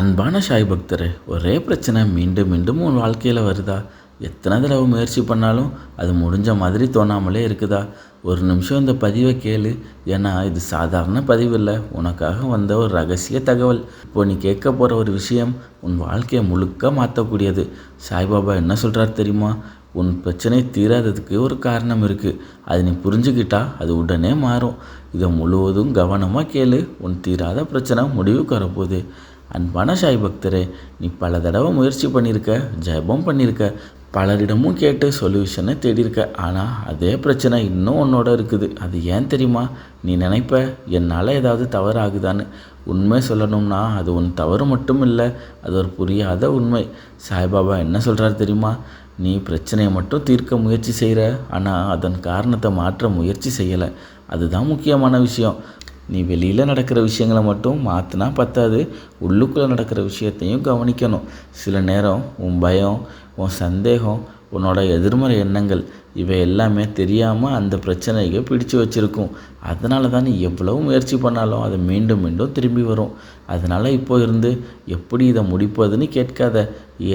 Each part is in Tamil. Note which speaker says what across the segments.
Speaker 1: அன்பான சாய் பக்தரே, ஒரே பிரச்சனை மீண்டும் மீண்டும் உன் வாழ்க்கையில் வருதா? எத்தனை தடவை முயற்சி பண்ணாலும் அது முடிஞ்ச மாதிரி தோணாமலே இருக்குதா? ஒரு நிமிஷம் இந்த பதிவை கேளு. ஏன்னா இது சாதாரண பதிவு இல்லை, உனக்காக வந்த ஒரு ரகசிய தகவல். இப்போ நீ கேட்க போகிற ஒரு விஷயம் உன் வாழ்க்கையை முழுக்க மாற்றக்கூடியது. சாய்பாபா என்ன சொல்கிறார் தெரியுமா? உன் பிரச்சனை தீராததுக்கு ஒரு காரணம் இருக்குது. அது நீ புரிஞ்சுக்கிட்டா அது உடனே மாறும். இதை முழுவதும் கவனமாக கேளு. உன் தீராத பிரச்சனை முடிவுக்கு வரப்போகுது. அன்பான சாய் பக்தரே, நீ பல தடவை முயற்சி பண்ணியிருக்க, ஜெபம் பண்ணியிருக்க, பலரிடமும் கேட்டு சொல்யூஷனை தேடியிருக்க. ஆனால் அதே பிரச்சனை இன்னும் உன்னோட இருக்குது. அது ஏன் தெரியுமா? நீ நினைப்ப என்னால் ஏதாவது தவறு ஆகுதான்னு. உண்மை சொல்லணும்னா அது உன் தவறு மட்டும் இல்லை, அது ஒரு புரியாத உண்மை. சாய்பாபா என்ன சொல்கிறார் தெரியுமா? நீ பிரச்சனையை மட்டும் தீர்க்க முயற்சி செய்கிற, ஆனால் அதன் காரணத்தை மாற்ற முயற்சி செய்யலை. அதுதான் முக்கியமான விஷயம். நீ வெளியில் நடக்கிற விஷயங்களை மட்டும் மாற்றினா பத்தாது, உள்ளுக்குள்ளே நடக்கிற விஷயத்தையும் கவனிக்கணும். சில நேரம் உன் பயம், உன் சந்தேகம், உன்னோட எதிர்மறை எண்ணங்கள் இவை எல்லாமே தெரியாமல் அந்த பிரச்சனையை பிடிச்சு வச்சுருக்கும். அதனால தான் நீ எவ்வளவு முயற்சி பண்ணாலும் அது மீண்டும் மீண்டும் திரும்பி வரும். அதனால் இப்போ இருந்து எப்படி இதை முடிப்பதுன்னு கேட்காத,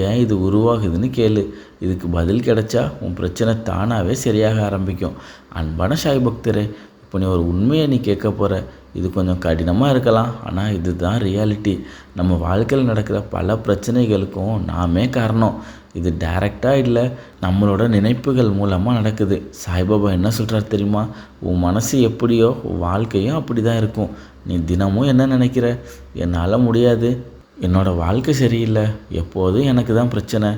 Speaker 1: ஏன் இது உருவாகுதுன்னு கேளு. இதுக்கு பதில் கிடைச்சா உன் பிரச்சனை தானாகவே சரியாக ஆரம்பிக்கும். அன்பான சாய் பக்தரே, இப்போ நீ ஒரு உண்மையை நீ கேட்க போகிற. இது கொஞ்சம் கடினமாக இருக்கலாம், ஆனால் இதுதான் ரியாலிட்டி. நம்ம வாழ்க்கையில் நடக்கிற பல பிரச்சனைகளுக்கும் நாமே காரணம். இது டைரெக்டாக இல்லை, நம்மளோட நினைப்புகள் மூலமாக நடக்குது. சாய்பாபா என்ன சொல்கிறார் தெரியுமா? உன் மனசு எப்படியோ உன் வாழ்க்கையும் அப்படி தான் இருக்கும். நீ தினமும் என்ன நினைக்கிற? என்னால் முடியாது, என்னோடய வாழ்க்கை சரியில்லை, எப்போதும் எனக்கு தான் பிரச்சனை.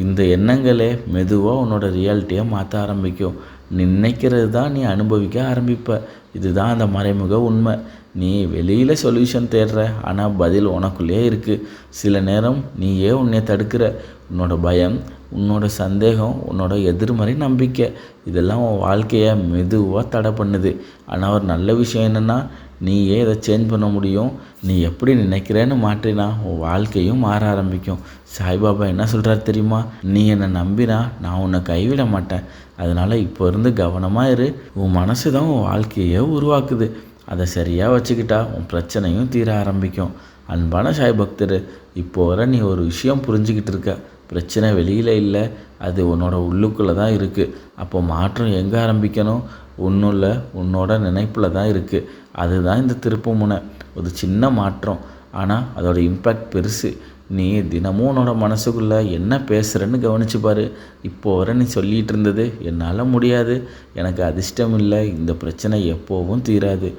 Speaker 1: இந்த எண்ணங்களே மெதுவாக உன்னோட ரியாலிட்டியை மாற்ற ஆரம்பிக்கும். நினைக்கிறது தான் நீ அனுபவிக்க ஆரம்பிப்ப. இதுதான் அந்த மறைமுக உண்மை. நீ வெளியில் சொல்யூஷன் தேடுற, ஆனால் பதில் உனக்குள்ளேயே இருக்குது. சில நேரம் நீயே உன்னை தடுக்கிற. உன்னோட பயம், உன்னோட சந்தேகம், உன்னோட எதிர்மறை நம்பிக்கை இதெல்லாம் உன் வாழ்க்கையை மெதுவாக தடை பண்ணுது. ஆனால் ஒரு நல்ல விஷயம் என்னென்னா, நீயே இதை சேஞ்ச் பண்ண முடியும். நீ எப்படி நினைக்கிறேன்னு மாற்றினா உன் வாழ்க்கையும் மாற ஆரம்பிக்கும். சாய்பாபா என்ன சொல்கிறார் தெரியுமா? நீ என்னை நம்பினா நான் உன்னை கைவிட மாட்டேன். அதனால் இப்போ இருந்து கவனமாக இரு. உன் மனசு தான் உன் வாழ்க்கையை உருவாக்குது. அதை சரியாக வச்சுக்கிட்டா உன் பிரச்சனையும் தீர ஆரம்பிக்கும். அன்பான சாய் பக்தர், இப்போ வர நீ ஒரு விஷயம் புரிஞ்சுக்கிட்டு இருக்க. பிரச்சனை வெளியில் இல்லை, அது உன்னோட உள்ளுக்குள்ளே தான் இருக்குது. அப்போ மாற்றம் எங்கே ஆரம்பிக்கணும்? ஒன்றும் உன்னோட நினைப்பில் தான் இருக்குது. அதுதான் இந்த திருப்பு முனை. ஒரு சின்ன மாற்றம், ஆனால் அதோட இம்பேக்ட் பெருசு. நீ தினமும் உன்னோட மனசுக்குள்ளே என்ன பேசுகிறேன்னு கவனிச்சு பாரு. இப்போ வர நீ சொல்லிகிட்டு இருந்தது என்னால் முடியாது, எனக்கு அதிர்ஷ்டம் இல்லை, இந்த பிரச்சனை எப்போவும் தீராது.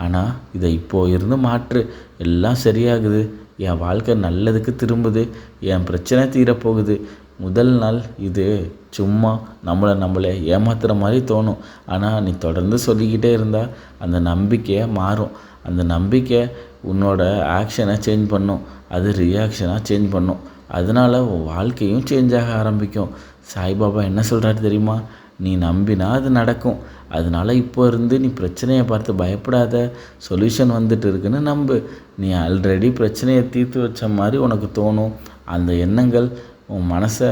Speaker 1: ஆனால் இதை இப்போது இருந்து மாற்று. எல்லாம் சரியாகுது, என் வாழ்க்கை நல்லதுக்கு திரும்புது, என் பிரச்சனை தீரப்போகுது. முதல் நாள் இது சும்மா நம்மளை ஏமாத்துகிற மாதிரி தோணும். ஆனால் நீ தொடர்ந்து சொல்லிக்கிட்டே இருந்தால் அந்த நம்பிக்கையை மாறும். அந்த நம்பிக்கை உன்னோட ஆக்ஷனை சேஞ்ச் பண்ணும், அது ரியாக்ஷனாக சேஞ்ச் பண்ணும். அதனால் உன் வாழ்க்கையும் சேஞ்ச் ஆக ஆரம்பிக்கும். சாய்பாபா என்ன சொல்கிறாரு தெரியுமா? நீ நம்பினா அது நடக்கும். அதனால் இப்போ இருந்து நீ பிரச்சனையை பார்த்து பயப்படாத. சொல்யூஷன் வந்துட்டு இருக்குன்னு நம்பு. நீ ஆல்ரெடி பிரச்சனையை தீர்த்து வச்ச மாதிரி உனக்கு தோணும். அந்த எண்ணங்கள் உன் மனசை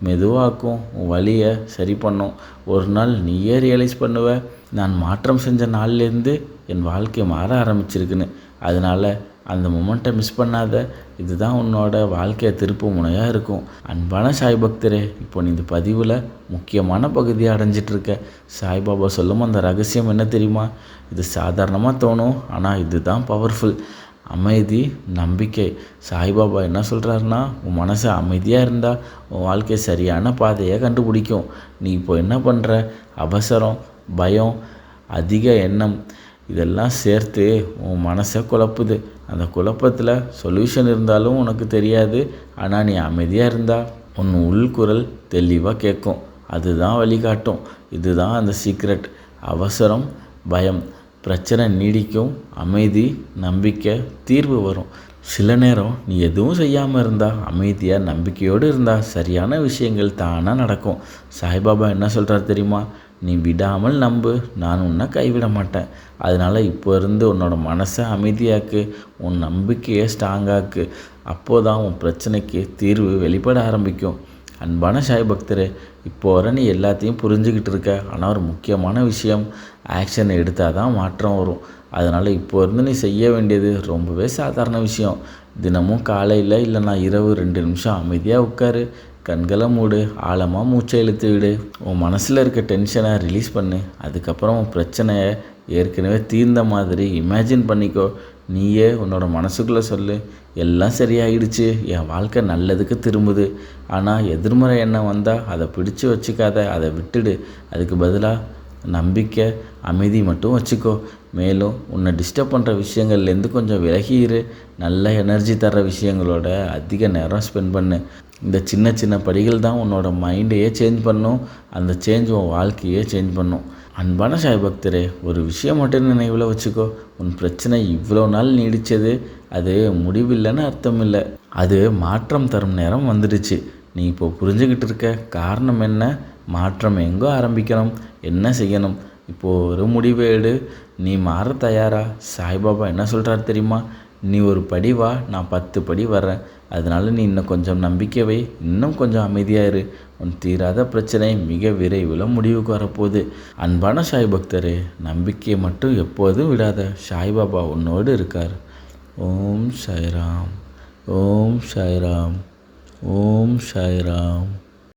Speaker 1: மெதுவாக்கும், உன் வலியை சரி பண்ணும். ஒரு நாள் நீயே ரியலைஸ் பண்ணுவ, நான் மாற்றம் செஞ்ச நாள்லேருந்து என் வாழ்க்கை மாற ஆரம்பிச்சிருக்குன்னு. அதனால் அந்த மொமெண்ட்டை மிஸ் பண்ணாத. இதுதான் உன்னோட வாழ்க்கையை திருப்பு முனையாக இருக்கும். அன்பான சாய் பக்தரே, இப்போ நீ இந்த பதிவில் முக்கியமான பகுதியை அடைஞ்சிட்ருக்க. சாய்பாபா சொல்லும் அந்த ரகசியம் என்ன தெரியுமா? இது சாதாரணமாக தோணும், ஆனால் இதுதான் பவர்ஃபுல். அமைதி, நம்பிக்கை. சாய்பாபா என்ன சொல்கிறாருன்னா, உன் மனசு அமைதியாக இருந்தால் உன் வாழ்க்கை சரியான பாதையை கண்டுபிடிக்கும். நீ இப்போ என்ன பண்ணுற? அவசரம், பயம், அதிக எண்ணம் இதெல்லாம் சேர்த்து உன் மனசை குழப்புது. அந்த குழப்பத்தில் சொல்யூஷன் இருந்தாலும் உனக்கு தெரியாது. ஆனால் நீ அமைதியாக இருந்தால் உன் உள்குரல் தெளிவாக கேட்கும். அதுதான் வழிகாட்டும். இதுதான் அந்த சீக்ரெட். அவசரம், பயம், பிரச்சனை நீடிக்கும். அமைதி, நம்பிக்கை, தீர்வு வரும். சில நேரம் நீ எதுவும் செய்யாமல் இருந்தால், அமைதியாக நம்பிக்கையோடு இருந்தால் சரியான விஷயங்கள் தானாக நடக்கும். சாய்பாபா என்ன சொல்கிறார் தெரியுமா? நீ விடாமல் நம்பு, நான் உன்னை கைவிட மாட்டேன். அதனால் இப்போ இருந்து உன்னோட மனசை அமைதியாக்கு, உன் நம்பிக்கையை ஸ்ட்ராங்காக்கு. அப்போதான் உன் பிரச்சனைக்கு தீர்வு வெளிப்பட ஆரம்பிக்கும். அன்பான சாய் பக்தரே, இப்போ வர நீ எல்லாத்தையும் புரிஞ்சுக்கிட்டு இருக்க. ஆனால் ஒரு முக்கியமான விஷயம், ஆக்ஷன் எடுத்தால் தான் மாற்றம் வரும். அதனால் இப்போ இருந்து நீ செய்ய வேண்டியது ரொம்பவே சாதாரண விஷயம். தினமும் காலையில் இல்லைனா இரவு 2 நிமிஷம் அமைதியாக உட்காரு. கண்களை மூடு. ஆழமாக மூச்சை இழுத்து விடு. உன் மனசில் இருக்க டென்ஷனை ரிலீஸ் பண்ணு. அதுக்கப்புறம் உன் பிரச்சனையை ஏற்கனவே தீர்ந்த மாதிரி இமேஜின் பண்ணிக்கோ. நீயே உன்னோட மனசுக்குள்ளே சொல்லு, எல்லாம் சரியாயிடுச்சு, என் வாழ்க்கை நல்லதுக்கு திரும்புது. ஆனால் எதிர்மறை எண்ணம் வந்தால் அதை பிடிச்சு வச்சுக்காத, அதை விட்டுடு. அதுக்கு பதிலாக நம்பிக்கை, அமைதி மட்டும் வச்சுக்கோ. மேலும் உன்னை டிஸ்டர்ப் பண்ணுற விஷயங்கள்லேருந்து கொஞ்சம் விலகியிரு. நல்ல எனர்ஜி தர்ற விஷயங்களோட அதிக நேரம் ஸ்பெண்ட் பண்ணு. இந்த சின்ன சின்ன படிகள் தான் உன்னோட மைண்டையே சேஞ்ச் பண்ணும். அந்த சேஞ்ச் உன் வாழ்க்கையே சேஞ்ச் பண்ணும். அன்பான சாய் பக்தரே, ஒரு விஷயம் மட்டும் நினைவில் வச்சுக்கோ. உன் பிரச்சனை இவ்வளோ நாள் நீடித்தது அது முடிவில்லைன்னு அர்த்தம் இல்லை. அது மாற்றம் தரும் நேரம் வந்துடுச்சு. நீ இப்போ புரிஞ்சுக்கிட்டு இருக்க காரணம் என்ன? மாற்றம் எங்கோ ஆரம்பிக்கணும். என்ன செய்யணும்? இப்போது ஒரு முடிவை எடு. நீ மாற தயாரா? சாய்பாபா என்ன சொல்கிறாரு தெரியுமா? நீ ஒரு படி வா, நான் 10 படி வர்றேன். அதனால் நீ இன்னும் கொஞ்சம் நம்பிக்கை வை, இன்னும் கொஞ்சம் அமைதியாக இரு. உன் தீராத பிரச்சனை மிக விரைவில் முடிவுக்கு வரப்போகுது. அன்பான சாய் பக்தரே, நம்பிக்கையை மட்டும் எப்போதும் விடாத. சாய்பாபா உன்னோடு இருக்கார். ஓம் சாய்ராம். ஓம் சாய்ராம். ஓம் சாய்ராம்.